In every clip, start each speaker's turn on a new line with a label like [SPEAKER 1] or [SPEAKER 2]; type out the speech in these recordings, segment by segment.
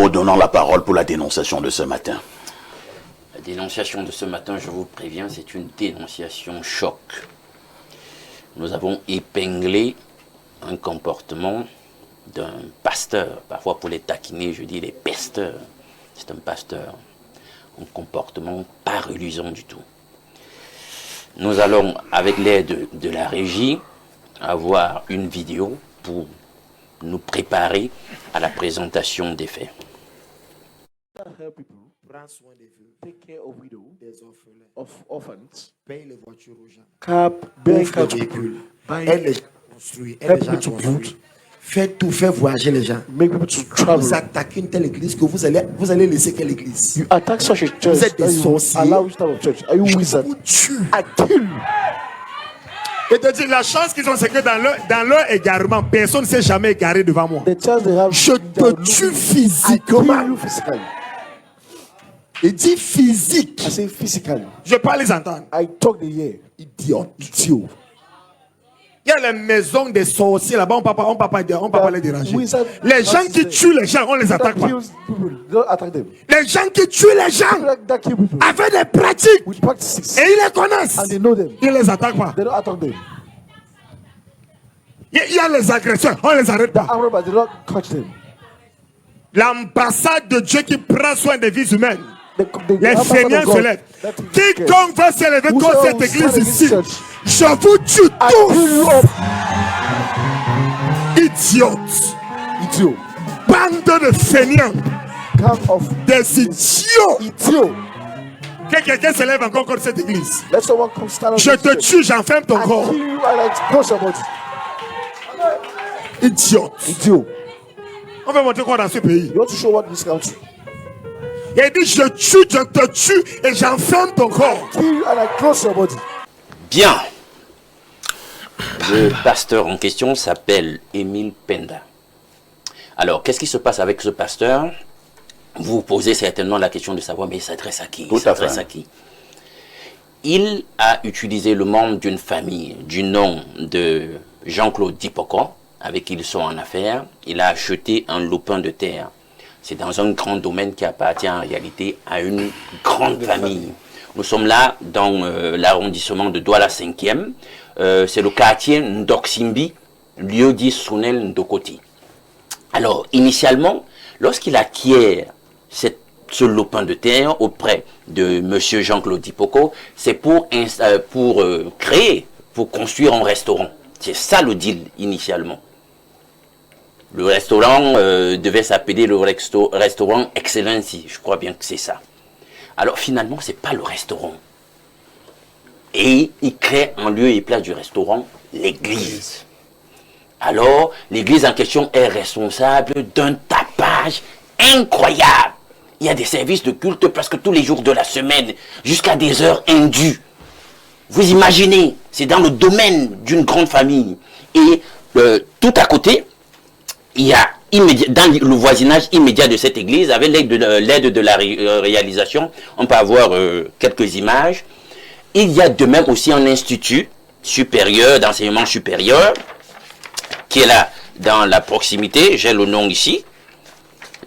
[SPEAKER 1] vous donnons la parole pour la dénonciation de ce matin.
[SPEAKER 2] La dénonciation de ce matin, je vous préviens, c'est une dénonciation choc. Nous avons épinglé un comportement d'un pasteur. Parfois, pour les taquiner, je dis les pesteurs. C'est un pasteur. Un comportement pas reluisant du tout. Nous allons, avec l'aide de la régie, avoir une vidéo pour nous préparer à la présentation des faits.
[SPEAKER 3] Prends soin des vœux.
[SPEAKER 4] Take care of widows,
[SPEAKER 3] Des orphelins.
[SPEAKER 4] of orphans,
[SPEAKER 3] Paye les voitures aux gens.
[SPEAKER 4] buy
[SPEAKER 3] Ouvre
[SPEAKER 4] cars
[SPEAKER 3] les
[SPEAKER 4] to people,
[SPEAKER 3] véhicules.
[SPEAKER 4] buy,
[SPEAKER 3] Aide les gens à construire. Aide
[SPEAKER 4] help
[SPEAKER 3] les gens à
[SPEAKER 4] people to
[SPEAKER 3] construire.
[SPEAKER 4] build,
[SPEAKER 3] Faites tout, faites voyager les gens.
[SPEAKER 4] make people to
[SPEAKER 3] Vous
[SPEAKER 4] travel.
[SPEAKER 3] attaquez une telle église que vous allez laisser quelle église?
[SPEAKER 4] You attack such a church,
[SPEAKER 3] êtes des
[SPEAKER 4] that you
[SPEAKER 3] sorciers.
[SPEAKER 4] allow which type of church? Are you
[SPEAKER 3] Je
[SPEAKER 4] wizard?
[SPEAKER 3] vous tue.
[SPEAKER 4] I kill you.
[SPEAKER 3] Et te dis, la chance qu'ils ont, c'est que dans leur égarement, personne ne s'est jamais égaré devant moi.
[SPEAKER 4] The chance they have,
[SPEAKER 3] Je te tue
[SPEAKER 4] I kill
[SPEAKER 3] physiquement.
[SPEAKER 4] you physically.
[SPEAKER 3] Il dit physique.
[SPEAKER 4] I say physically.
[SPEAKER 3] Je ne vais pas les entendre.
[SPEAKER 4] I talk the year.
[SPEAKER 3] Idiote.
[SPEAKER 4] Idiot.
[SPEAKER 3] Il y a les maisons des sorciers là-bas, on ne peut pas les déranger.
[SPEAKER 4] Wizard-
[SPEAKER 3] Les gens qui tuent les gens, on ne les
[SPEAKER 4] That
[SPEAKER 3] attaque pas.
[SPEAKER 4] kills people. Don't attack them.
[SPEAKER 3] Les gens qui tuent les gens
[SPEAKER 4] That kill people
[SPEAKER 3] avec des pratiques
[SPEAKER 4] with practices,
[SPEAKER 3] et ils les connaissent,
[SPEAKER 4] and they know them.
[SPEAKER 3] ils ne les attaquent pas.
[SPEAKER 4] They don't attack them.
[SPEAKER 3] Il y a les agresseurs, on ne les arrête pas.
[SPEAKER 4] However, they don't catch them.
[SPEAKER 3] L'ambassade de Dieu qui prend soin des vies humaines. Les
[SPEAKER 4] ambassador
[SPEAKER 3] feignants
[SPEAKER 4] of God,
[SPEAKER 3] se lèvent.
[SPEAKER 4] that will take care.
[SPEAKER 3] Quiconque va s'élever contre
[SPEAKER 4] Whosoever
[SPEAKER 3] cette
[SPEAKER 4] will
[SPEAKER 3] église
[SPEAKER 4] stand
[SPEAKER 3] ici,
[SPEAKER 4] against church,
[SPEAKER 3] je vous tue
[SPEAKER 4] I kill you
[SPEAKER 3] tous.
[SPEAKER 4] up.
[SPEAKER 3] Idiotes.
[SPEAKER 4] Idiot.
[SPEAKER 3] Bande de feignants.
[SPEAKER 4] Come of
[SPEAKER 3] Des idiots.
[SPEAKER 4] idiot.
[SPEAKER 3] Que quelqu'un s'élève encore contre cette église.
[SPEAKER 4] Let someone come stand up.
[SPEAKER 3] Je te tue, j'enferme ton
[SPEAKER 4] I
[SPEAKER 3] corps.
[SPEAKER 4] kill you and I close your body.
[SPEAKER 3] Idiote.
[SPEAKER 4] Idiot.
[SPEAKER 3] On veut montrer quoi dans ce pays?
[SPEAKER 4] You want to show what this country?
[SPEAKER 3] Il dit je te tue et j'enferme ton corps.
[SPEAKER 4] Kill you and I close your body.
[SPEAKER 2] Bien. Le pasteur en question s'appelle Émile Penda. Alors, qu'est-ce qui se passe avec ce pasteur? Vous vous posez certainement la question de savoir, mais il s'adresse à qui?
[SPEAKER 1] Tout à fait.
[SPEAKER 2] Il a utilisé le membre d'une famille du nom de Jean-Claude Dipoko, avec qui ils sont en affaires. Il a acheté un lopin de terre. C'est dans un grand domaine qui appartient en réalité à une grande famille. Nous sommes là dans l'arrondissement de Douala 5e. C'est le quartier Ndoksimbi, lieu dit Sounel Ndokoti. Alors, initialement, lorsqu'il acquiert ce lopin de terre auprès de M. Jean-Claude Dipoko, c'est pour construire un restaurant. C'est ça le deal initialement. Le restaurant devait s'appeler le restaurant Excellency. Je crois bien que c'est ça. Alors finalement, ce n'est pas le restaurant. Et il crée en lieu et place du restaurant l'église. Alors, l'église en question est responsable d'un tapage incroyable. Il y a des services de culte presque tous les jours de la semaine, jusqu'à des heures indues. Vous imaginez, c'est dans le domaine d'une grande famille. Et tout à côté, il y a dans le voisinage immédiat de cette église, avec l'aide de la réalisation, on peut avoir quelques images. Il y a de même aussi un institut supérieur, d'enseignement supérieur, qui est là dans la proximité. J'ai le nom ici.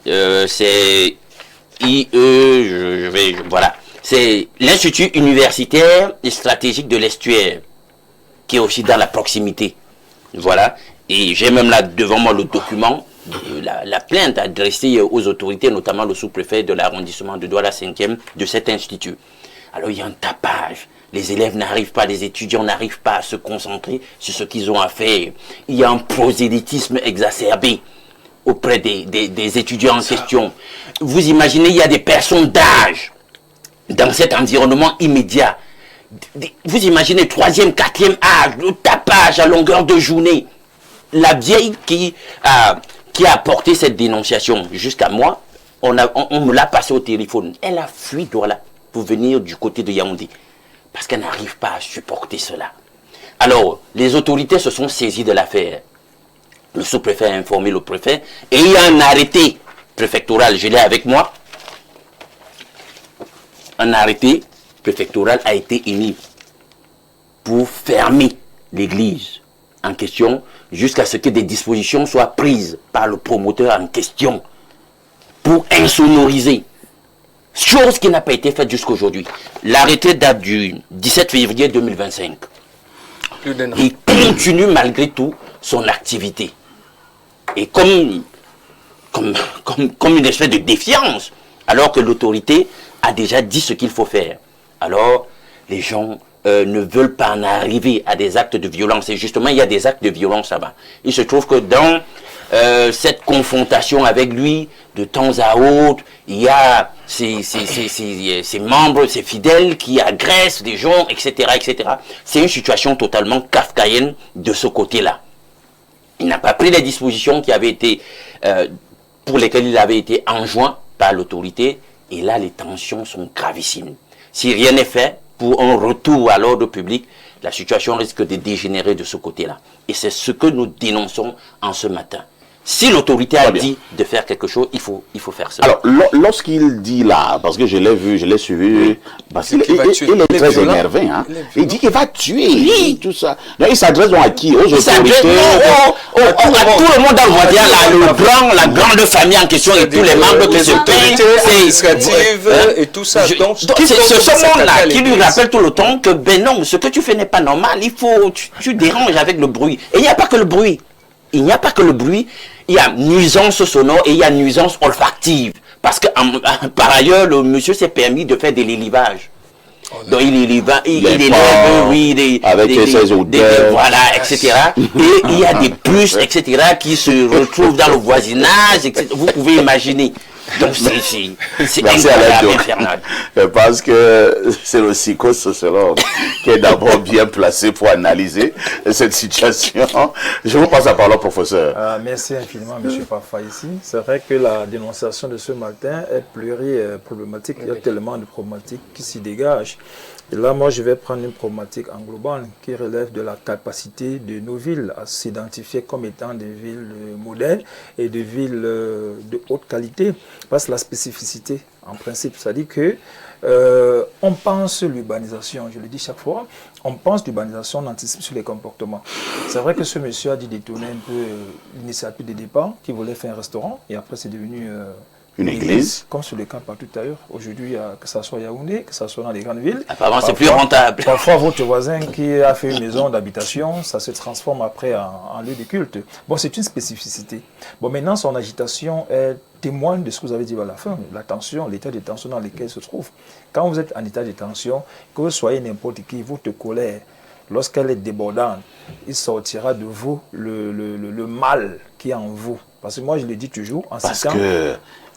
[SPEAKER 2] C'est voilà. C'est l'Institut universitaire et stratégique de l'Estuaire, qui est aussi dans la proximité. Voilà. Et j'ai même là devant moi le document, la plainte adressée aux autorités, notamment le sous-préfet de l'arrondissement de Douala 5e de cet institut. Alors il y a un tapage. Les élèves n'arrivent pas, les étudiants n'arrivent pas à se concentrer sur ce qu'ils ont à faire. Il y a un prosélytisme exacerbé auprès des étudiants en question. Vous imaginez, il y a des personnes d'âge dans cet environnement immédiat. Vous imaginez, 3e, 4e âge, le tapage à longueur de journée. La vieille qui a apporté cette dénonciation jusqu'à moi, on me l'a passé au téléphone. Elle a fui Douala pour venir du côté de Yaoundé. Parce qu'elle n'arrive pas à supporter cela. Alors, les autorités se sont saisies de l'affaire. Le sous-préfet a informé le préfet et il y a un arrêté préfectoral, je l'ai avec moi. Un arrêté préfectoral a été émis pour fermer l'église en question jusqu'à ce que des dispositions soient prises par le promoteur en question pour pour insonoriser. Chose qui n'a pas été faite jusqu'aujourd'hui. L'arrêté date du 17 février 2025. Il continue malgré tout son activité. Et comme une espèce de défiance, alors que l'autorité a déjà dit ce qu'il faut faire. Alors, les gens ne veulent pas en arriver à des actes de violence. Et justement, il y a des actes de violence là-bas. Il se trouve que dans cette confrontation avec lui, de temps à autre, il y a ses membres, ses fidèles qui agressent des gens, etc., etc. C'est une situation totalement kafkaïenne de ce côté-là. Il n'a pas pris les dispositions qui avaient été, pour lesquelles il avait été enjoint par l'autorité. Et là, les tensions sont gravissimes. Si rien n'est fait pour un retour à l'ordre public, la situation risque de dégénérer de ce côté-là. Et c'est ce que nous dénonçons en ce matin. Si l'autorité a dit de faire quelque chose, il faut faire ça.
[SPEAKER 1] Alors, lorsqu'il dit là, parce que je l'ai vu, je l'ai suivi, parce qu'il est très énervé. Hein. Il dit qu'il va tuer, tout ça. Donc, il s'adresse donc à qui? Aux autorités?
[SPEAKER 2] À tout le monde dans le voisin, la grande famille en question et tous les membres qui se
[SPEAKER 5] plaignent, et tout ça. Donc,
[SPEAKER 2] c'est ce monde-là qui lui rappelle tout le temps que, ben non, ce que tu fais n'est pas normal, tu déranges avec le bruit. Et il n'y a pas que le bruit. Il n'y a pas que le bruit, il y a nuisance sonore et il y a nuisance olfactive. Parce que par ailleurs, le monsieur s'est permis de faire des lélivages. Donc il élève, avec ses odeurs, voilà, etc. Et il y a des puces, etc. qui se retrouvent dans le voisinage, etc. Vous pouvez imaginer. Donc c'est incroyable, infernal.
[SPEAKER 1] Parce que c'est le psychosociologue qui est d'abord bien placé pour analyser cette situation. Je vous passe la parole, professeur.
[SPEAKER 6] Merci infiniment, M. Parfa, ici. C'est vrai que la dénonciation de ce matin est pluriproblématique. Il y a tellement de problématiques qui s'y dégagent. Et là, moi, je vais prendre une problématique englobante qui relève de la capacité de nos villes à s'identifier comme étant des villes modèles et des villes de haute qualité. Parce que la spécificité, en principe, ça dit que on pense l'urbanisation, je le dis chaque fois, on pense l'urbanisation, on anticipe sur les comportements. C'est vrai que ce monsieur a dit détourner un peu l'initiative de départ, qui voulait faire un restaurant, et après c'est devenu
[SPEAKER 1] une église.
[SPEAKER 6] Comme sur le cas partout ailleurs. Aujourd'hui, que ce soit Yaoundé, que ce soit dans les grandes villes.
[SPEAKER 2] Apparemment, c'est plus rentable.
[SPEAKER 6] Parfois, votre voisin qui a fait une maison d'habitation, ça se transforme après en lieu de culte. Bon, c'est une spécificité. Bon, maintenant, son agitation est témoigne de ce que vous avez dit à la fin, la tension, l'état de tension dans lequel il se trouve. Quand vous êtes en état de tension, que vous soyez n'importe qui, votre colère, lorsqu'elle est débordante, il sortira de vous le mal qui est en vous. Parce que moi, je le dis toujours en citant...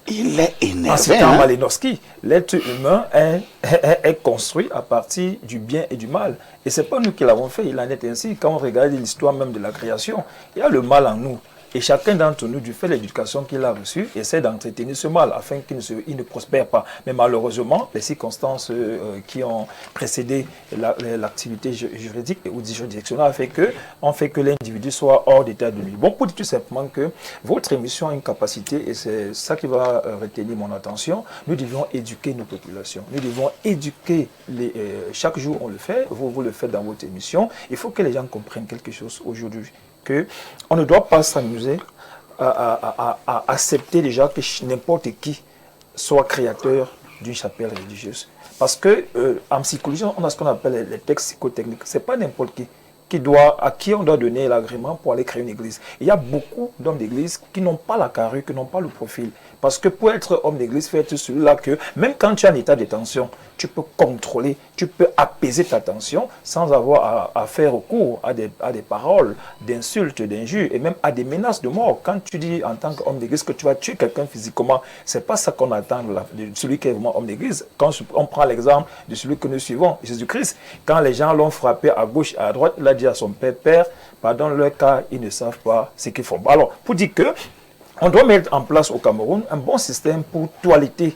[SPEAKER 1] Il est énervé.
[SPEAKER 6] En citant Malinowski, l'être humain est construit à partir du bien et du mal. Et ce n'est pas nous qui l'avons fait, il en est ainsi. Quand on regarde l'histoire même de la création, il y a le mal en nous. Et chacun d'entre nous, du fait de l'éducation qu'il a reçue, essaie d'entretenir ce mal afin qu'il ne prospère pas. Mais malheureusement, les circonstances qui ont précédé l'activité juridique ou juridictionnelle ont fait que l'individu soit hors d'état de lui. Bon, pour dire tout simplement que votre émission a une capacité, et c'est ça qui va retenir mon attention, nous devons éduquer nos populations. Nous devons éduquer, chaque jour on le fait, vous le faites dans votre émission. Il faut que les gens comprennent quelque chose aujourd'hui. On ne doit pas s'amuser à accepter déjà que n'importe qui soit créateur d'une chapelle religieuse. Parce que en psychologie, on a ce qu'on appelle les textes psychotechniques. Ce n'est pas n'importe qui à qui on doit donner l'agrément pour aller créer une église. Il y a beaucoup d'hommes d'église qui n'ont pas la carrure, qui n'ont pas le profil. Parce que pour être homme d'église, il faut être celui-là que, même quand tu es en état de tension, tu peux contrôler, tu peux apaiser ta tension sans avoir à faire recours à des paroles d'insultes, d'injures et même à des menaces de mort. Quand tu dis en tant qu'homme d'église que tu vas tuer quelqu'un physiquement, ce n'est pas ça qu'on attend de celui qui est vraiment homme d'église. Quand on prend l'exemple de celui que nous suivons, Jésus-Christ, quand les gens l'ont frappé à gauche et à droite, il a dit à son père, Père, pardonne leur car ils ne savent pas ce qu'ils font. Alors, pour dire que on doit mettre en place au Cameroun un bon système pour toiletter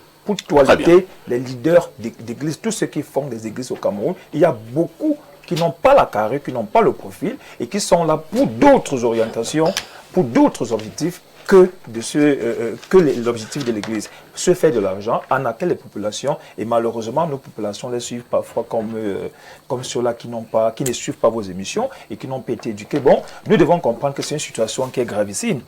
[SPEAKER 6] les leaders d'église, tous ceux qui font des églises au Cameroun. Il y a beaucoup qui n'ont pas la carrure, qui n'ont pas le profil et qui sont là pour d'autres orientations, pour d'autres objectifs que l'objectif de l'Église, se faire de l'argent, en accueillir les populations, et malheureusement, nos populations les suivent parfois comme ceux-là qui ne suivent pas vos émissions et qui n'ont pas été éduqués. Bon, nous devons comprendre que c'est une situation qui est gravissime.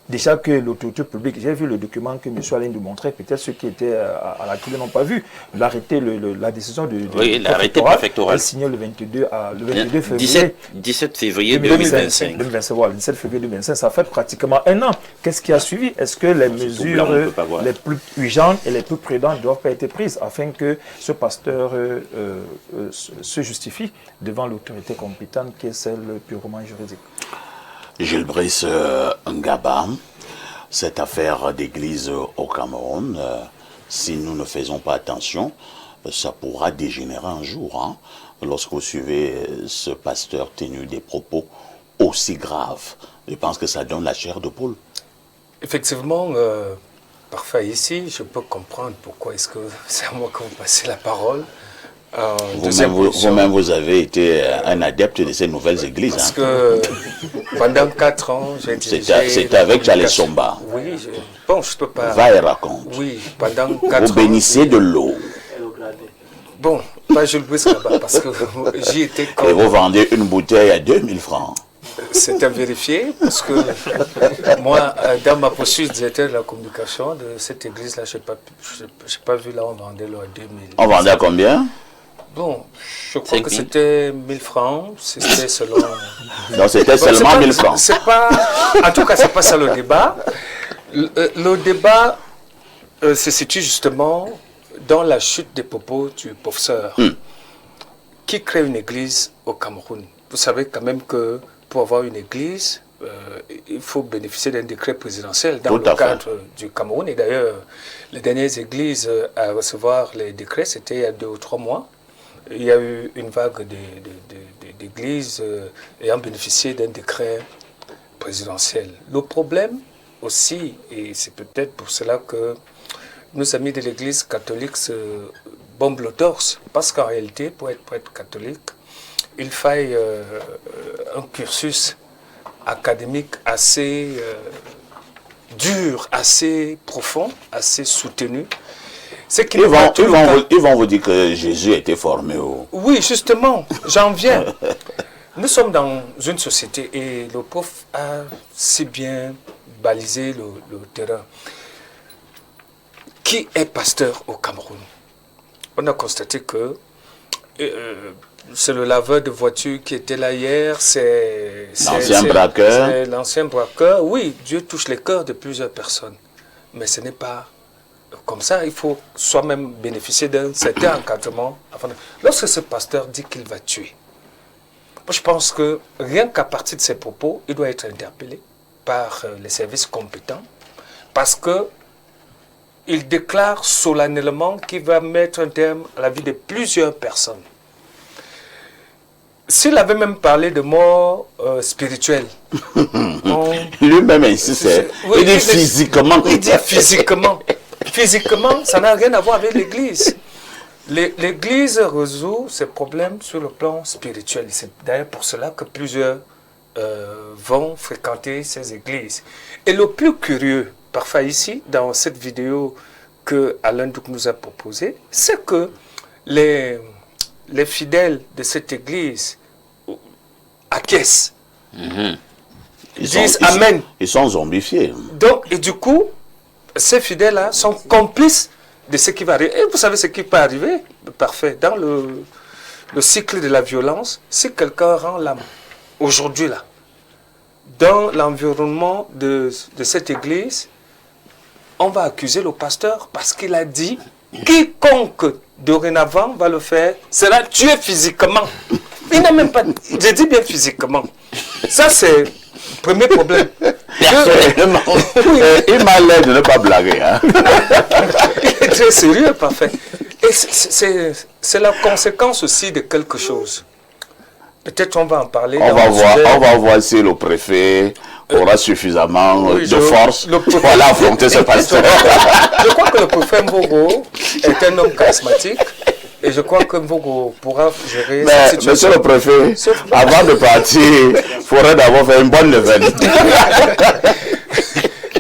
[SPEAKER 6] Déjà que l'autorité publique, j'ai vu le document que M. Alain nous montrait, peut-être ceux qui étaient à la télé n'ont pas vu, l'arrêté, la décision de
[SPEAKER 2] l'arrêté préfectoral
[SPEAKER 6] est signé le 22 février.
[SPEAKER 2] 17 février 2025.
[SPEAKER 6] 2025, voilà, le 17 février 2025, ça fait pratiquement un an. Qu'est-ce qui a suivi? Est-ce que les mesures les plus urgentes et les plus prudentes doivent pas être prises afin que ce pasteur se justifie devant l'autorité compétente qui est celle purement juridique?
[SPEAKER 1] Gilles Brice Ngaba, cette affaire d'église au Cameroun, si nous ne faisons pas attention, ça pourra dégénérer un jour. Hein, lorsque vous suivez ce pasteur tenu des propos aussi graves. Je pense que ça donne la chair de poule.
[SPEAKER 5] Effectivement, parfois ici, je peux comprendre pourquoi est-ce que c'est à moi que vous passez la parole.
[SPEAKER 1] Vous-même, vous avez été un adepte de ces nouvelles églises.
[SPEAKER 5] Parce que pendant 4 ans, j'ai dirigé...
[SPEAKER 1] C'était avec Charles Somba.
[SPEAKER 5] Oui, bon, je ne peux pas...
[SPEAKER 1] Va et raconte.
[SPEAKER 5] Oui, pendant 4 ans...
[SPEAKER 1] Vous bénissez de l'eau.
[SPEAKER 5] Bon, pas je le brise là-bas, parce que j'y étais comme...
[SPEAKER 1] Et vous vendez une bouteille à 2000 francs.
[SPEAKER 5] C'est à vérifier, parce que moi, dans ma posture de directeur de la communication de cette église-là, je n'ai pas vu là, on vendait l'eau à 2000.
[SPEAKER 1] On vendait à combien?
[SPEAKER 5] Bon, je crois que c'était 1000 francs, c'était selon...
[SPEAKER 1] Non, c'était seulement 1000 francs.
[SPEAKER 5] C'est pas... En tout cas, c'est pas ça le débat. Le débat se situe justement dans la chute des propos du professeur qui crée une église au Cameroun. Vous savez quand même que pour avoir une église, il faut bénéficier d'un décret présidentiel dans le cadre du Cameroun. Et d'ailleurs, les dernières églises à recevoir les décrets, c'était il y a 2 ou 3 mois. Il y a eu une vague d'églises ayant bénéficié d'un décret présidentiel. Le problème aussi, et c'est peut-être pour cela que nos amis de l'église catholique se bombent le torse, parce qu'en réalité, pour être prêtre catholique, il faille un cursus académique assez dur, assez profond, assez soutenu.
[SPEAKER 1] Ils vont vous dire que Jésus a été formé au...
[SPEAKER 5] Oui, justement, j'en viens. Nous sommes dans une société et le prof a si bien balisé le terrain. Qui est pasteur au Cameroun? On a constaté que c'est le laveur de voitures qui était là hier, c'est
[SPEAKER 1] l'ancien braqueur.
[SPEAKER 5] C'est l'ancien braqueur. Oui, Dieu touche les cœurs de plusieurs personnes. Mais ce n'est pas comme ça. Il faut soi-même bénéficier d'un certain encadrement. Lorsque ce pasteur dit qu'il va tuer, moi je pense que rien qu'à partir de ses propos, il doit être interpellé par les services compétents parce que il déclare solennellement qu'il va mettre un terme à la vie de plusieurs personnes. S'il avait même parlé de mort spirituelle.
[SPEAKER 1] Lui-même insiste. Oui, il dit physiquement.
[SPEAKER 5] Il dit physiquement. Physiquement, ça n'a rien à voir avec l'Église. L'Église résout ses problèmes sur le plan spirituel. C'est d'ailleurs pour cela que plusieurs vont fréquenter ces églises. Et le plus curieux, parfois ici, dans cette vidéo que Alain Douk nous a proposée, c'est que les fidèles de cette église acquiescent. Ils disent Amen.
[SPEAKER 1] Ils sont zombifiés.
[SPEAKER 5] Donc, et du coup, ces fidèles-là sont complices de ce qui va arriver. Et vous savez ce qui peut arriver? Parfait. Dans le cycle de la violence, si quelqu'un rend l'âme, aujourd'hui là, dans l'environnement de cette église, on va accuser le pasteur parce qu'il a dit quiconque dorénavant va le faire sera tué physiquement. Il n'a même pas... J'ai dit bien physiquement. Ça, c'est le premier problème.
[SPEAKER 1] Personnellement, il m'a l'air de ne pas blaguer. Hein?
[SPEAKER 5] Il est très sérieux, parfait. Et c'est la conséquence aussi de quelque chose. Peut-être on va en parler.
[SPEAKER 1] On va voir si le préfet aura suffisamment de force pour aller affronter ce pasteur.
[SPEAKER 5] Je crois que le préfet Mvogo est un homme charismatique. Et je crois que Mvogo pourra gérer cette situation.
[SPEAKER 1] Monsieur le préfet, avant de partir, il faudrait d'abord faire une bonne levée.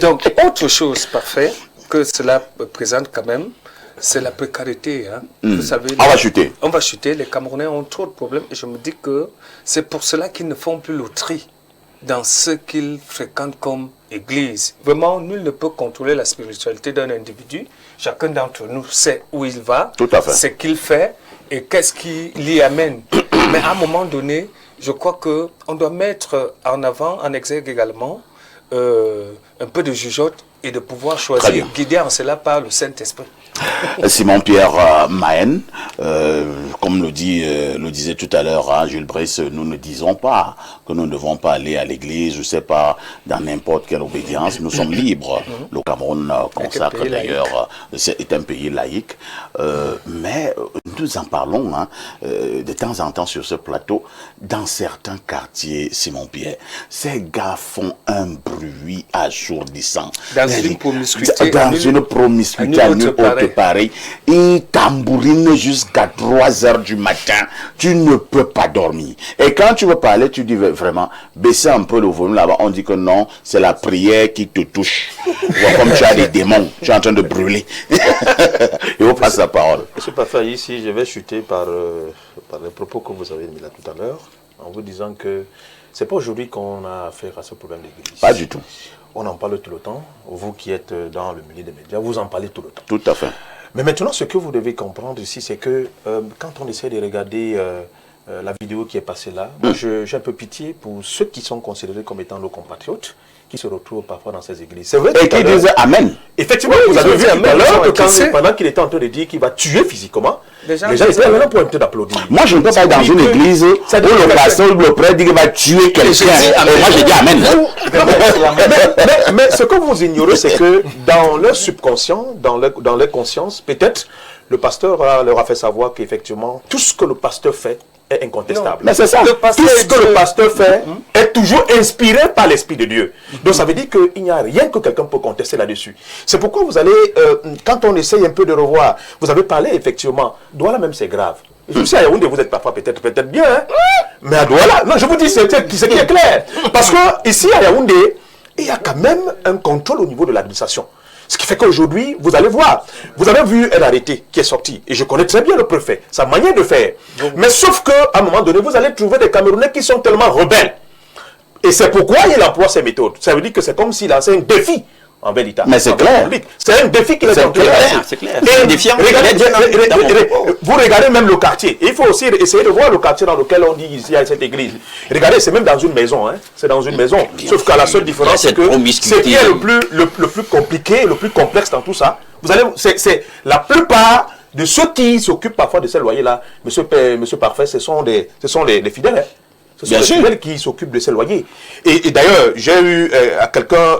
[SPEAKER 5] Donc, autre chose parfait que cela présente quand même, c'est la précarité. Hein. Vous savez,
[SPEAKER 1] On va chuter.
[SPEAKER 5] On va chuter. Les Camerounais ont trop de problèmes et je me dis que c'est pour cela qu'ils ne font plus le tri dans ce qu'ils fréquentent comme église. Vraiment, nul ne peut contrôler la spiritualité d'un individu. Chacun d'entre nous sait où il va,
[SPEAKER 1] Tout à fait.
[SPEAKER 5] ce qu'il fait et qu'est-ce qui l'y amène. Mais à un moment donné, je crois qu'on doit mettre en avant, en exergue également, un peu de jugeote et de pouvoir
[SPEAKER 1] Très
[SPEAKER 5] choisir,
[SPEAKER 1] bien.
[SPEAKER 5] guidé en cela par le Saint-Esprit.
[SPEAKER 1] Simon-Pierre Mahen, comme le disait tout à l'heure Jules Brice, nous ne disons pas que nous ne devons pas aller à l'église, je sais pas, dans n'importe quelle obédience, nous sommes libres. Le Cameroun consacre d'ailleurs, c'est un pays laïque, mais nous en parlons de temps en temps sur ce plateau, dans certains quartiers, Simon-Pierre, ces gars font un bruit assourdissant.
[SPEAKER 5] Dans une promiscuité.
[SPEAKER 1] Dans une promiscuité à nulle autre pareil. Ils tambourinent jusqu'à 3 heures du matin. Tu ne peux pas dormir. Et quand tu veux parler, tu dis vraiment, baissez un peu le volume là-bas. On dit que non, c'est la prière qui te touche. Comme tu as des démons, tu es en train de brûler. Et on passe la parole.
[SPEAKER 7] Monsieur Parfait, ici, je vais chuter par les propos que vous avez mis là tout à l'heure, en vous disant que c'est pas aujourd'hui qu'on a affaire à ce problème d'église.
[SPEAKER 1] Pas du tout.
[SPEAKER 7] On en parle tout le temps. Vous qui êtes dans le milieu des médias, vous en parlez tout le temps.
[SPEAKER 1] Tout à fait.
[SPEAKER 7] Mais maintenant, ce que vous devez comprendre ici, c'est que quand on essaie de regarder la vidéo qui est passée là, moi, j'ai un peu pitié pour ceux qui sont considérés comme étant nos compatriotes, qui se retrouvent parfois dans ces églises. C'est vrai.
[SPEAKER 1] Et qui disent Amen.
[SPEAKER 7] Effectivement, vous avez vu tout à l'heure que pendant qu'il était en train de dire qu'il va tuer physiquement, les gens étaient là pour un peu d'applaudir.
[SPEAKER 1] Moi, je ne peux pas être dans une église où le pasteur ou le prêtre dit qu'il va tuer quelqu'un. Et moi, je dis Amen.
[SPEAKER 7] Mais ce que vous ignorez, c'est que dans leur subconscient, dans leur conscience, peut-être, le pasteur leur a fait savoir qu'effectivement, tout ce que le pasteur fait est incontestable.
[SPEAKER 1] Mais c'est ça.
[SPEAKER 7] Tout ce que le pasteur fait est toujours inspiré par l'Esprit de Dieu. Donc ça veut dire qu'il n'y a rien que quelqu'un peut contester là-dessus. C'est pourquoi vous allez, quand on essaye un peu de revoir, vous avez parlé effectivement, Douala même c'est grave. Je sais à Yaoundé vous êtes parfois peut-être bien, hein? Mais à Douala, non je vous dis ce qui est clair. Parce que ici à Yaoundé, il y a quand même un contrôle au niveau de l'administration. Ce qui fait qu'aujourd'hui, vous allez voir, vous avez vu un arrêté qui est sorti, et je connais très bien le préfet, sa manière de faire. Mais sauf qu'à un moment donné, vous allez trouver des Camerounais qui sont tellement rebelles. Et c'est pourquoi il emploie ces méthodes. Ça veut dire que c'est comme s'il lançait un défi envers l'État.
[SPEAKER 1] Mais c'est clair.
[SPEAKER 7] C'est un défi qu'il est en train de lancer.
[SPEAKER 2] C'est clair.
[SPEAKER 7] Vous regardez même le quartier. Il faut aussi essayer de voir le quartier dans lequel on dit ici il y a cette église. Regardez, c'est même dans une maison. Hein. C'est dans une maison. Sauf qu'à la seule différence, c'est que ce qui est le plus compliqué, le plus complexe dans tout ça, vous allez, c'est la plupart de ceux qui s'occupent parfois de ces loyers-là, monsieur Parfait, ce sont les fidèles. Hein. Ce sont les fidèles qui s'occupent de ces loyers. Et d'ailleurs, j'ai eu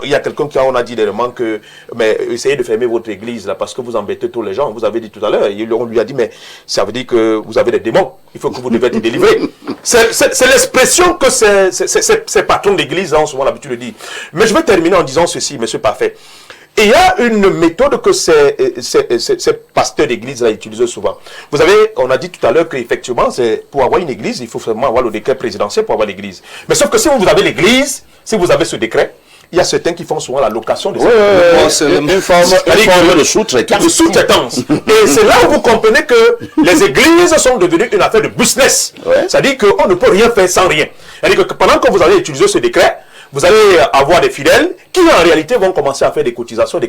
[SPEAKER 7] il y a quelqu'un qui on a dit dernièrement que, mais essayez de fermer votre église là parce que vous embêtez tous les gens. Vous avez dit tout à l'heure, on lui a dit, mais ça veut dire que vous avez des démons. Il faut que vous devez être délivré. C'est l'expression que ces patrons d'église ont souvent l'habitude de dire. Mais je vais terminer en disant ceci, monsieur Parfait. Et il y a une méthode que ces pasteurs d'église utilisent souvent. Vous savez, on a dit tout à l'heure qu'effectivement, pour avoir une église, il faut seulement avoir le décret présidentiel pour avoir l'église. Mais sauf que si vous avez l'église, si vous avez ce décret, il y a certains qui font souvent la location de
[SPEAKER 1] une forme de sous-traitance.
[SPEAKER 7] Et c'est là où vous comprenez que les églises sont devenues une affaire de business. C'est-à-dire qu'on ne peut rien faire sans rien. C'est-à-dire que pendant que vous allez utiliser ce décret, vous allez avoir des fidèles qui en réalité vont commencer à faire des cotisations.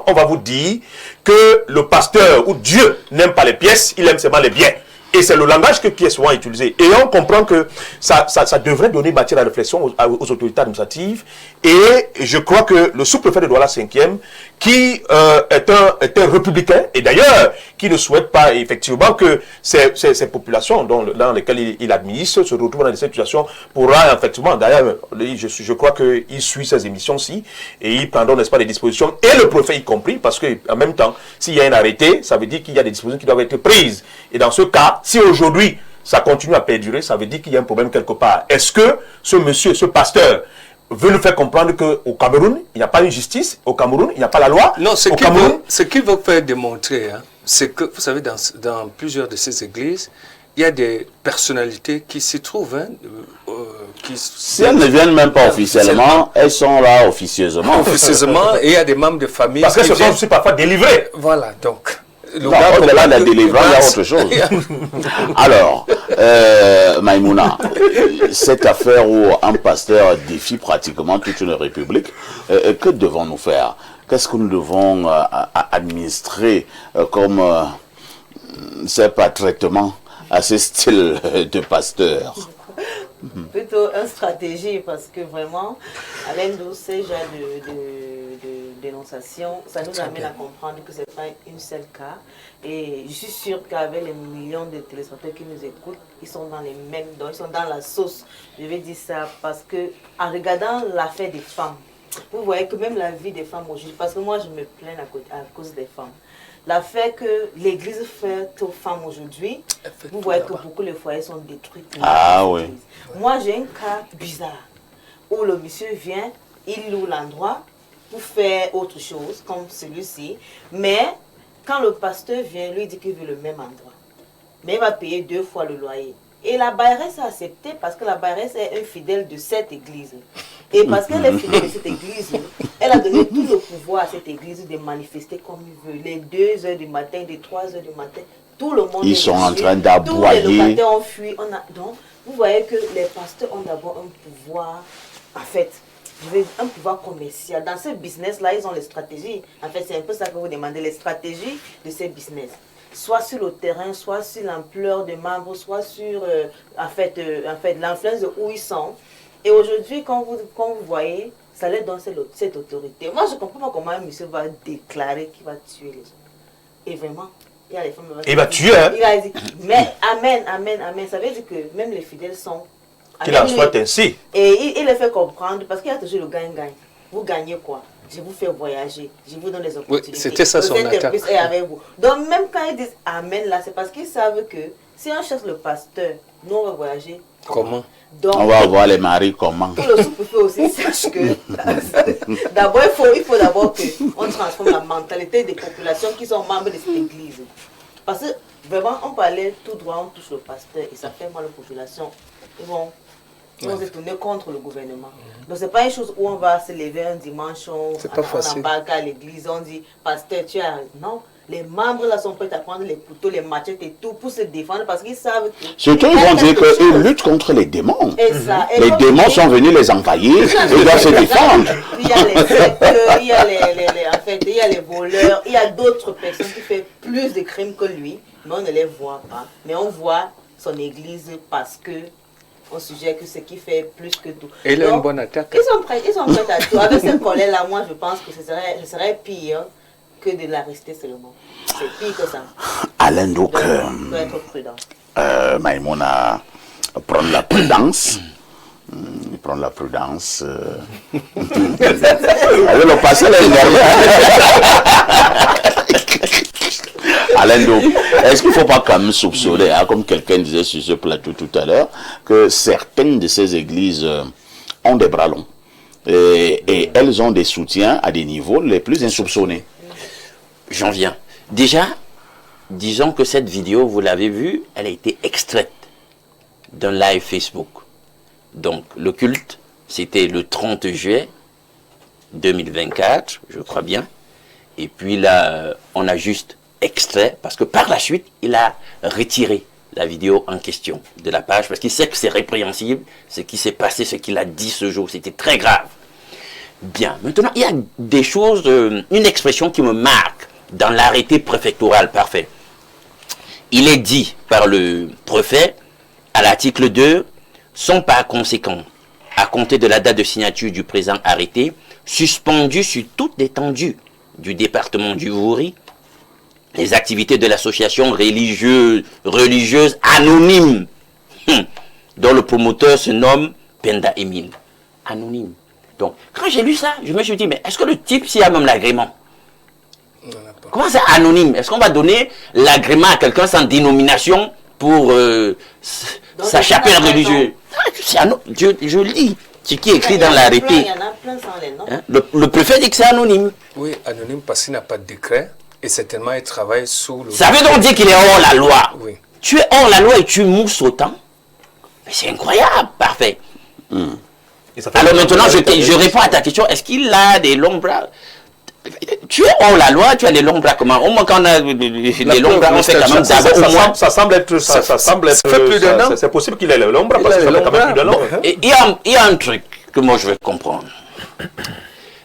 [SPEAKER 7] On va vous dire que le pasteur ou Dieu n'aime pas les pièces, il aime seulement les biens. Et c'est le langage qui est souvent utilisé. Et on comprend que ça devrait donner matière à réflexion aux autorités administratives. Et je crois que le sous-préfet de Douala 5e, qui est un républicain, et d'ailleurs, qui ne souhaite pas effectivement que ces populations dans lesquelles il administre se retrouvent dans des situations, pourra effectivement, d'ailleurs, je crois qu'il suit ces émissions-ci, et il prendra, n'est-ce pas, des dispositions, et le préfet y compris, parce qu'en même temps, s'il y a un arrêté, ça veut dire qu'il y a des dispositions qui doivent être prises. Et dans ce cas, si aujourd'hui, ça continue à perdurer, ça veut dire qu'il y a un problème quelque part. Est-ce que ce monsieur, ce pasteur, veut nous faire comprendre qu'au Cameroun, il n'y a pas une justice, au Cameroun, il n'y a pas la loi?
[SPEAKER 5] Non, ce qu'il veut faire démontrer, hein, c'est que, vous savez, dans plusieurs de ces églises, il y a des personnalités qui s'y trouvent. Hein,
[SPEAKER 1] si elles ne viennent même pas officiellement, elles sont là officieusement.
[SPEAKER 5] Officieusement, et il y a des membres de famille.
[SPEAKER 7] Parce qu'elles se sont aussi parfois délivrées.
[SPEAKER 5] Voilà, donc.
[SPEAKER 1] Au-delà de la délivrance, il y a autre chose. Alors, Maïmouna, cette affaire où un pasteur défie pratiquement toute une république, que devons-nous faire? Qu'est-ce que nous devons administrer comme traitement à ce style de pasteur?
[SPEAKER 8] Plutôt une stratégie, parce que vraiment, à l'aide de ces genres de dénonciation, ça nous amène à comprendre que ce n'est pas une seule cas. Et je suis sûre qu'avec les millions de téléspectateurs qui nous écoutent, ils sont dans les mêmes dents, ils sont dans la sauce. Je vais dire ça parce que, en regardant l'affaire des femmes, vous voyez que même la vie des femmes aujourd'hui, parce que moi je me plains à cause des femmes. L'affaire que l'Église fait aux femmes aujourd'hui, vous voyez que beaucoup de foyers sont détruits.
[SPEAKER 1] Ah oui.
[SPEAKER 8] Moi, j'ai un cas bizarre où le monsieur vient, il loue l'endroit pour faire autre chose, comme celui-ci. Mais quand le pasteur vient, lui dit qu'il veut le même endroit. Mais il va payer 2 fois le loyer. Et la bailleresse a accepté parce que la bailleresse est un fidèle de cette église. Et parce qu'elle est fidèle de cette église, elle a donné tout le pouvoir à cette église de manifester comme il veut. Les 2 heures du matin, les 3 heures du matin, tout le monde
[SPEAKER 1] ils sont en train d'aboyer.
[SPEAKER 8] Tous les locataires ont fui. Donc, vous voyez que les pasteurs ont d'abord un pouvoir, en fait, un pouvoir commercial. Dans ce business-là, ils ont les stratégies. En fait, c'est un peu ça que vous demandez, les stratégies de ces business. Soit sur le terrain, soit sur l'ampleur des membres, soit sur en fait, l'influence de où ils sont. Et aujourd'hui, quand vous voyez, ça leur donne cette autorité. Moi, je ne comprends pas comment un monsieur va déclarer qu'il va tuer les gens. Et vraiment, il y a les femmes...
[SPEAKER 7] Il va tuer, hein?
[SPEAKER 8] Il a dit, mais amen, amen, amen. Ça veut dire que même les fidèles sont...
[SPEAKER 7] Qu'il en soit ainsi.
[SPEAKER 8] Et il les fait comprendre, parce qu'il y a toujours le gagne-gagne. Vous gagnez quoi? Je vous fais voyager, je vous donne des opportunités.
[SPEAKER 5] Oui, c'était ça son attaque.
[SPEAKER 8] Est avec vous. Donc même quand ils disent amen là, c'est parce qu'ils savent que si on cherche le pasteur, nous on va voyager.
[SPEAKER 5] Comment?
[SPEAKER 8] Donc,
[SPEAKER 1] on va voir les maris comment.
[SPEAKER 8] Que le sous-préfet aussi sache que d'abord il faut d'abord qu'on transforme la mentalité des populations qui sont membres de cette église. Parce que vraiment on parlait tout droit, on touche le pasteur et ça fait mal aux populations. Ils vont se tourner contre le gouvernement. Donc c'est pas une chose où on va se lever un dimanche, on embarque à l'église, on dit pasteur tu as... Non, les membres là sont prêts à prendre les couteaux, les machettes et tout pour se défendre parce qu'ils savent que...
[SPEAKER 1] Surtout ils vont dire qu'ils luttent contre les démons.
[SPEAKER 8] Et ça,
[SPEAKER 1] les démons sont venus les envahir, ils doivent se défendre.
[SPEAKER 8] Il y a les secteurs, il y a en fait, il y a les voleurs, il y a d'autres personnes qui font plus de crimes que lui, mais on ne les voit pas. Mais on voit son église parce que on suggère que ce qui fait plus que tout.
[SPEAKER 5] Et il a une bonne attaque.
[SPEAKER 8] Ils sont prêts à tout. Avec cette colère-là, moi, je pense que ce serait pire que de l'arrêter seulement. C'est pire que ça.
[SPEAKER 1] Alain, donc,
[SPEAKER 8] il faut être prudent.
[SPEAKER 1] Maïmouna, prendre la prudence. Prendre la prudence. Le passé, là, Alain, donc, est-ce qu'il ne faut pas quand même soupçonner, hein, comme quelqu'un disait sur ce plateau tout à l'heure, que certaines de ces églises ont des bras longs et elles ont des soutiens à des niveaux les plus insoupçonnés?
[SPEAKER 2] J'en viens. Déjà, disons que cette vidéo, vous l'avez vue, elle a été extraite d'un live Facebook. Donc, le culte, c'était le 30 juillet 2024, je crois bien. Et puis là, on a juste extrait, parce que par la suite, il a retiré la vidéo en question de la page, parce qu'il sait que c'est répréhensible, ce qui s'est passé, ce qu'il a dit ce jour, c'était très grave. Bien, maintenant, il y a des choses, une expression qui me marque dans l'arrêté préfectoral parfait. Il est dit par le préfet, à l'article 2, sont par conséquent, à compter de la date de signature du présent arrêté, suspendus sur toute l'étendue du département du Vouri, les activités de l'association religieuse anonyme, dont le promoteur se nomme Penda Emile. Anonyme. Donc, quand j'ai lu ça, je me suis dit, mais est-ce que le type, s'il y a même l'agrément? Comment c'est anonyme? Est-ce qu'on va donner l'agrément à quelqu'un sans dénomination pour sa chapelle religieuse? Je lis ce qui est écrit dans l'arrêté.
[SPEAKER 8] Il y en a plein sans les noms.
[SPEAKER 2] Hein? Le préfet dit que c'est anonyme.
[SPEAKER 5] Oui, anonyme parce qu'il n'a pas de décret et certainement il travaille sous le...
[SPEAKER 2] Ça veut donc dire qu'il est hors la loi.
[SPEAKER 5] Oui.
[SPEAKER 2] Tu es hors la loi et tu mousses autant. Mais c'est incroyable, parfait. Alors maintenant, je réponds à ta question. Est-ce qu'il a des longs bras? Tu es hors la loi, tu as des longs bras. Comment? Au moins, quand on a des longs bras, on fait quand même d'abord.
[SPEAKER 7] Ça semble être. Ça fait plus d'un an. C'est possible qu'il ait les longs bras parce que ça fait quand même plus d'un an.
[SPEAKER 2] Et il y a un truc que moi je vais comprendre.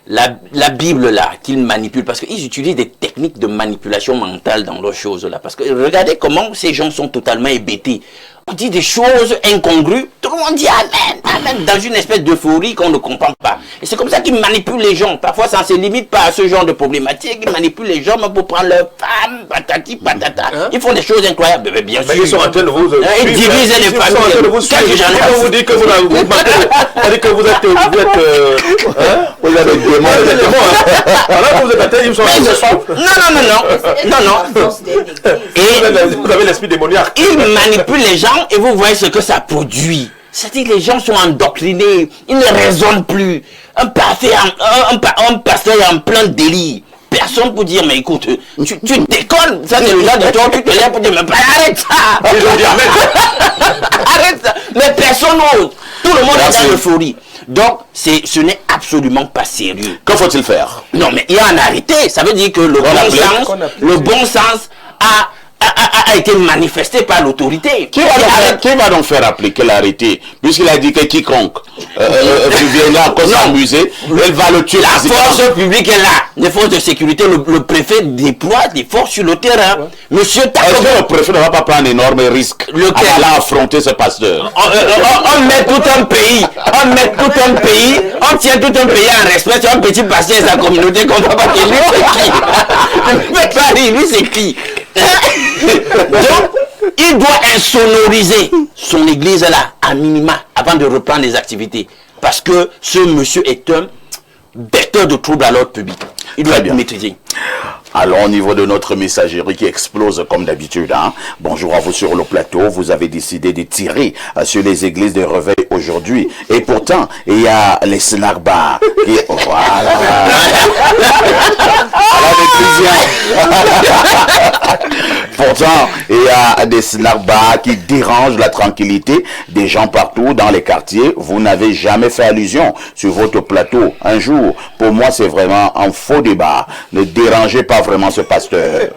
[SPEAKER 2] La Bible là, qu'ils manipulent, parce qu'ils utilisent des techniques de manipulation mentale dans leurs choses là. Parce que regardez comment ces gens sont totalement hébétés. On dit des choses incongrues, tout le monde dit Amen, Amen, dans une espèce d'euphorie qu'on ne comprend pas. Et c'est comme ça qu'ils manipulent les gens. Parfois, ça ne se limite pas à ce genre de problématique. Ils manipulent les gens pour prendre leur femme, patati, patata. Ils font des choses incroyables. Mais bien sûr.
[SPEAKER 7] Ils sont en train de vous...
[SPEAKER 2] Ils divisent les familles.
[SPEAKER 7] Quand vous dites que vous êtes... Vous avez des démons. Alors que vous êtes atteint, ils sont...
[SPEAKER 2] Non.
[SPEAKER 7] Et vous avez l'esprit démoniaque.
[SPEAKER 2] Ils manipulent les gens et vous voyez ce que ça produit. C'est-à-dire que les gens sont endoctrinés, ils ne raisonnent plus. Un pasteur est en plein délire. Personne pour dire, mais écoute, tu déconnes. Ça, c'est le genre de toi, tu te lèves pour dire, mais arrête ça. Arrête ça. Mais personne n'ose. Tout le monde est dans l'euphorie. Donc, ce n'est absolument pas sérieux.
[SPEAKER 1] Que faut-il faire?
[SPEAKER 2] Non, mais il y a un arrêté. Ça veut dire que le bon sens a été manifesté par l'autorité.
[SPEAKER 1] Qui va donc faire appliquer l'arrêté? Puisqu'il a dit que quiconque viendra s'amuser, elle va le tuer.
[SPEAKER 2] La force publique est là. Les forces de sécurité, le préfet déploie des forces sur le terrain. Monsieur Takobo.
[SPEAKER 1] Est-ce que le préfet ne va pas prendre un énorme risque en allant affronter ce pasteur?
[SPEAKER 2] On met tout un pays, on tient tout un pays en respect sur un petit pasteur et sa communauté qu'on ne va pas dire. Lui, c'est qui? Donc, il doit insonoriser son église là, à minima, avant de reprendre les activités. Parce que ce monsieur est un vecteur de troubles à l'ordre public. Il doit être maîtrisé.
[SPEAKER 1] Alors, au niveau de notre messagerie qui explose comme d'habitude, hein. Bonjour à vous sur le plateau. Vous avez décidé de tirer sur les églises de réveil aujourd'hui. Et pourtant, il y a les snack bars qui... Voilà. Pourtant, il y a des snack bars qui dérangent la tranquillité des gens partout dans les quartiers. Vous n'avez jamais fait allusion sur votre plateau un jour. Pour moi, c'est vraiment un faux débat. Ne dérangez pas vraiment ce pasteur.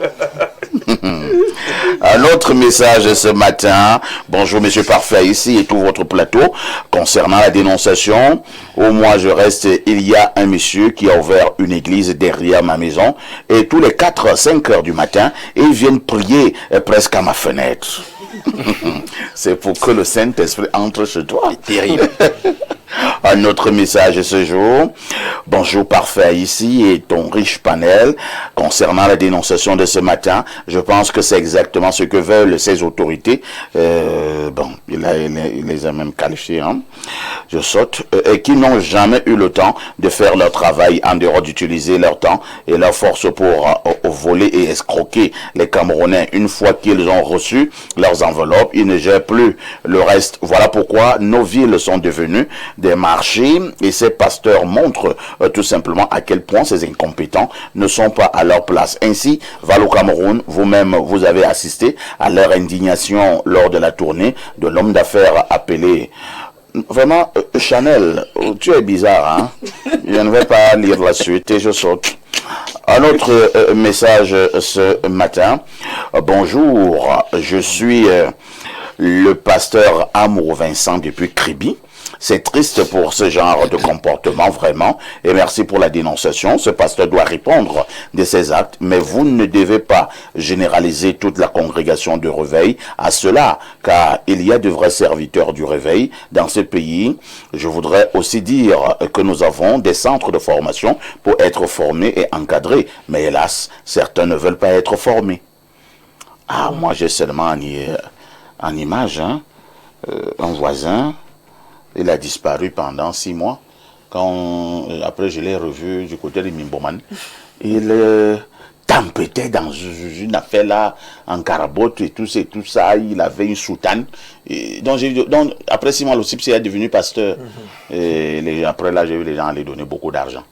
[SPEAKER 1] Un autre message ce matin. Bonjour Monsieur Parfait, ici et tout votre plateau. Concernant la dénonciation, au moins je reste, il y a un monsieur qui a ouvert une église derrière ma maison et tous les 4-5 heures du matin, ils viennent prier presque à ma fenêtre. C'est pour que le Saint-Esprit entre chez toi.
[SPEAKER 2] C'est terrible.
[SPEAKER 1] Un autre message ce jour. Bonjour Parfait, ici et ton riche panel. Concernant la dénonciation de ce matin, je pense que c'est exactement ce que veulent ces autorités. Bon, il les a même qualifiés. Hein. Je saute. Et qui n'ont jamais eu le temps de faire leur travail en dehors d'utiliser leur temps et leur force pour voler et escroquer les Camerounais. Une fois qu'ils ont reçu leurs enveloppes, ils ne gèrent plus le reste. Voilà pourquoi nos villes sont devenues des marchés et ces pasteurs montrent tout simplement à quel point ces incompétents ne sont pas à leur place. Ainsi, va au Cameroun, vous-même vous avez assisté à leur indignation lors de la tournée de l'homme d'affaires appelé... Vraiment, Chanel, tu es bizarre, hein? Je ne vais pas lire la suite et je saute. Un autre message ce matin. Bonjour, je suis le pasteur Amour Vincent depuis Kribi. C'est triste pour ce genre de comportement, vraiment. Et merci pour la dénonciation. Ce pasteur doit répondre de ses actes. Mais vous ne devez pas généraliser toute la congrégation de réveil à cela. Car il y a de vrais serviteurs du réveil dans ce pays. Je voudrais aussi dire que nous avons des centres de formation pour être formés et encadrés. Mais hélas, certains ne veulent pas être formés. Ah, moi j'ai seulement en image, hein, un voisin. Il a disparu pendant 6 mois. Après, je l'ai revu du côté de Mimboman. Il tempêtait dans une affaire là, en carabote et tout ça. Il avait une soutane. Donc, après 6 mois, le CIPC est devenu pasteur. Et après là, j'ai vu les gens aller donner beaucoup d'argent.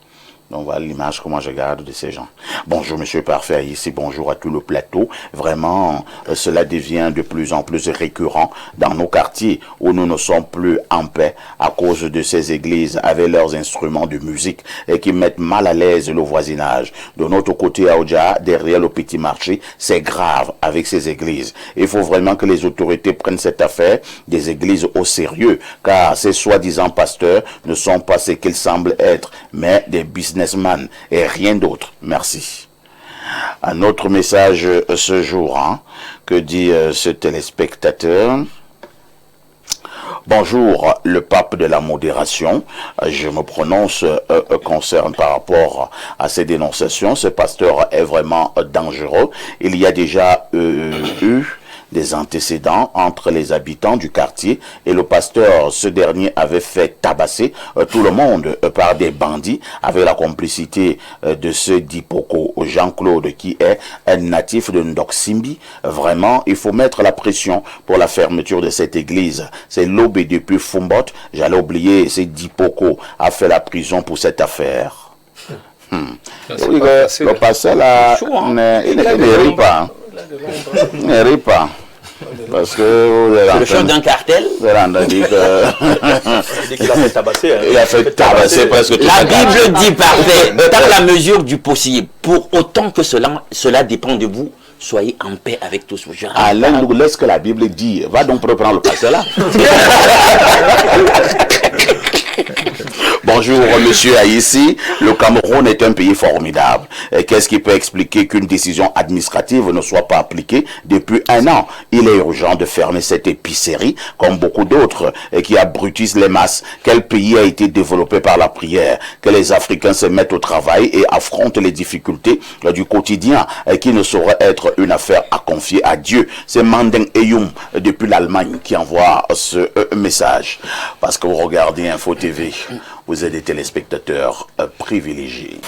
[SPEAKER 1] Donc voilà l'image que moi je garde de ces gens. Bonjour Monsieur Parfait ici, bonjour à tout le plateau. Vraiment, cela devient de plus en plus récurrent dans nos quartiers où nous ne sommes plus en paix à cause de ces églises avec leurs instruments de musique et qui mettent mal à l'aise le voisinage. De notre côté à Oja, derrière le petit marché, c'est grave avec ces églises. Il faut vraiment que les autorités prennent cette affaire des églises au sérieux, car ces soi-disant pasteurs ne sont pas ce qu'ils semblent être, mais des businessmen et rien d'autre. Merci. Un autre message ce jour, que dit ce téléspectateur. Bonjour, le pape de la modération. Je me prononce concerne par rapport à ces dénonciations. Ce pasteur est vraiment dangereux. Il y a déjà eu des antécédents entre les habitants du quartier et le pasteur. Ce dernier avait fait tabasser tout le monde par des bandits avec la complicité de ce Dipoko Jean-Claude qui est un natif de Ndoksimbi. Vraiment, il faut mettre la pression pour la fermeture de cette église. C'est l'aube depuis Fumbot. J'allais oublier, c'est Dipoko a fait la prison pour cette affaire. Le pasteur là, il ne rit pas. Il ne rit pas. Parce que
[SPEAKER 2] c'est le chef d'un cartel.
[SPEAKER 1] Dit qu'il a fait tabasser. Il a fait tabasser presque tout.
[SPEAKER 2] La Bible dit parfait, dans la mesure du possible, pour autant que cela dépend de vous, soyez en paix avec tous vos gens.
[SPEAKER 1] Alain nous laisse que la Bible dit. Va donc reprendre le pasteur là. Bonjour monsieur Aïssi, le Cameroun est un pays formidable. Qu'est-ce qui peut expliquer qu'une décision administrative ne soit pas appliquée depuis un an? Il est urgent de fermer cette épicerie, comme beaucoup d'autres, qui abrutissent les masses. Quel pays a été développé par la prière? Que les Africains se mettent au travail et affrontent les difficultés du quotidien, qui ne saurait être une affaire à confier à Dieu. C'est Mandeng Eyoum, depuis l'Allemagne, qui envoie ce message. Parce que vous regardez Info TV, vous êtes des téléspectateurs privilégiés.